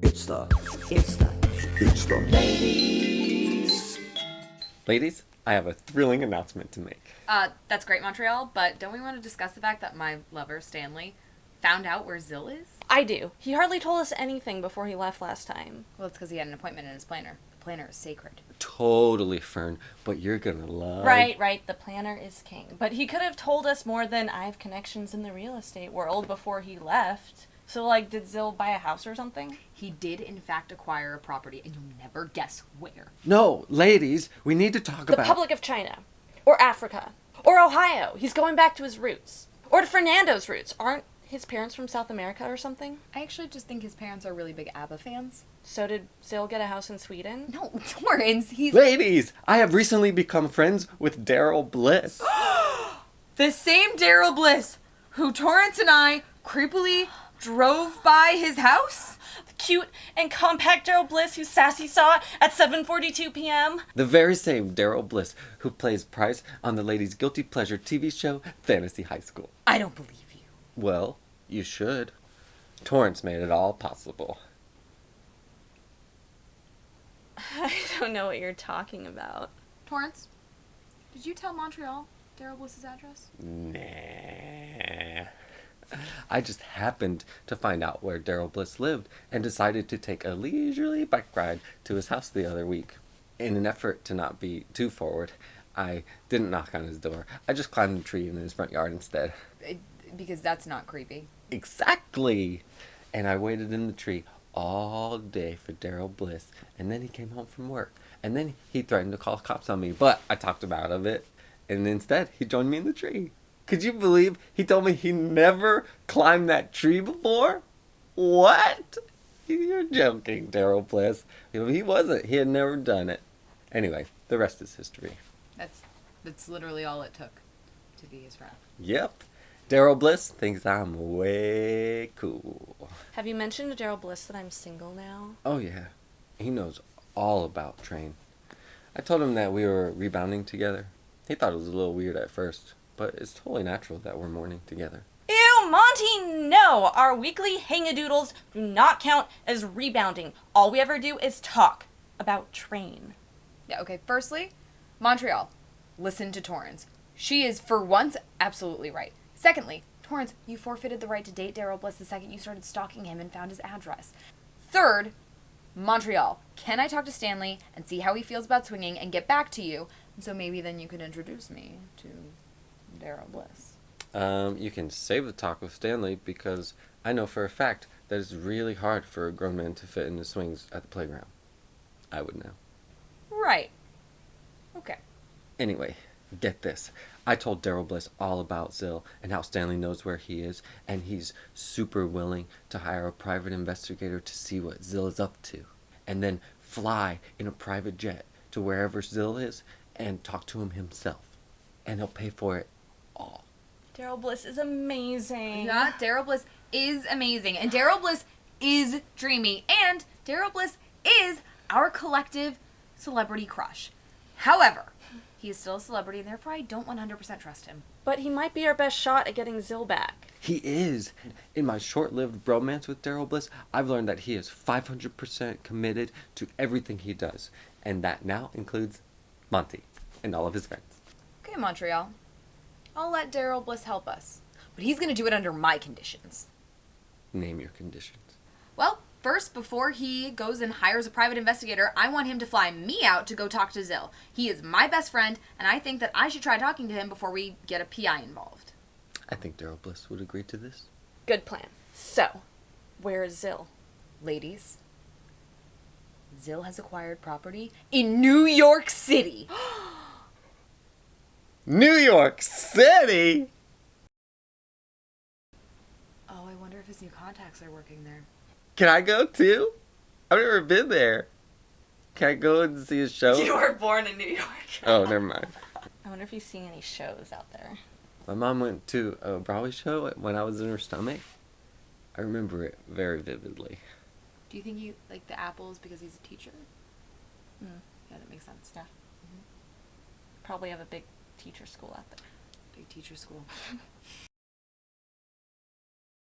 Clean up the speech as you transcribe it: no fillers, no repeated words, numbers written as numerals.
It's the Ladies. Ladies, I have a thrilling announcement to make. That's great, Montreal, but don't we want to discuss the fact that my lover, Stanley, found out where Zill is? I do. He hardly told us anything before he left last time. Well, it's because he had an appointment in his planner. The planner is sacred. Totally, Fern, but you're gonna love... Right. The planner is king. But he could have told us more than I have connections in the real estate world before he left. So, like, did Zill buy a house or something? He did, in fact, acquire a property, and you'll never guess where. No, ladies, we need to talk The about... Republic of China. Or Africa. Or Ohio. He's going back to his roots. Or to Fernando's roots. Aren't his parents from South America or something? I actually just think his parents are really big ABBA fans. So did Zill get a house in Sweden? No, Torence, he's... Ladies, I have recently become friends with Darrel Bliss. The same Darrel Bliss who Torence and I creepily drove by his house? The cute and compact Darrel Bliss who Sassy saw at 7:42 p.m.? The very same Darrel Bliss who plays Price on the ladies' guilty pleasure TV show, Fantasy High School. I don't believe you. Well, you should. Torrance made it all possible. I don't know what you're talking about. Torence, did you tell Montreal Darrel Bliss's address? Nah. I just happened to find out where Darrel Bliss lived and decided to take a leisurely bike ride to his house the other week. In an effort to not be too forward, I didn't knock on his door. I just climbed a tree in his front yard instead. Because that's not creepy. Exactly! And I waited in the tree all day for Darrel Bliss, and then he came home from work. And then he threatened to call cops on me, but I talked him out of it. And instead, he joined me in the tree. Could you believe he told me he never climbed that tree before? What? You're joking, Darrel Bliss. He wasn't. He had never done it. Anyway, the rest is history. That's literally all it took to be his friend. Yep. Darrel Bliss thinks I'm way cool. Have you mentioned to Darrel Bliss that I'm single now? Oh, yeah. He knows all about Train. I told him that we were rebounding together. He thought it was a little weird at first, but it's totally natural that we're mourning together. Ew, Monty, no! Our weekly hangadoodles do not count as rebounding. All we ever do is talk about Train. Yeah, okay, firstly, Montreal, listen to Torrance. She is, for once, absolutely right. Secondly, Torrance, you forfeited the right to date Darrel Bliss the second you started stalking him and found his address. Third, Montreal, can I talk to Stanley and see how he feels about swinging and get back to you? And so maybe then you could introduce me to Darrel Bliss. You can save the talk with Stanley because I know for a fact that it's really hard for a grown man to fit in the swings at the playground. I would know. Right. Okay. Anyway, get this. I told Darrel Bliss all about Zill and how Stanley knows where he is, and he's super willing to hire a private investigator to see what Zill is up to, and then fly in a private jet to wherever Zill is and talk to him himself. And he'll pay for it all. Darrel Bliss is amazing. Yeah, Darrel Bliss is amazing. And Darrel Bliss is dreamy. And Darrel Bliss is our collective celebrity crush. However, he is still a celebrity, and therefore I don't 100% trust him. But he might be our best shot at getting Zill back. He is. In my short-lived bromance with Darrel Bliss, I've learned that he is 500% committed to everything he does. And that now includes Monty and all of his friends. Okay, Montreal. I'll let Darrel Bliss help us. But he's going to do it under my conditions. Name your conditions. Well, first, before he goes and hires a private investigator, I want him to fly me out to go talk to Zill. He is my best friend, and I think that I should try talking to him before we get a PI involved. I think Darrel Bliss would agree to this. Good plan. So, where is Zill? Ladies, Zill has acquired property in New York City. New York City? Oh, I wonder if his new contacts are working there. Can I go too? I've never been there. Can I go and see a show? You were born in New York. Oh, never mind. I wonder if he's seeing any shows out there. My mom went to a Broadway show when I was in her stomach. I remember it very vividly. Do you think you like the apples because he's a teacher? Mm. Yeah, that makes sense. Yeah. Probably have a big teacher school out there. Big teacher school.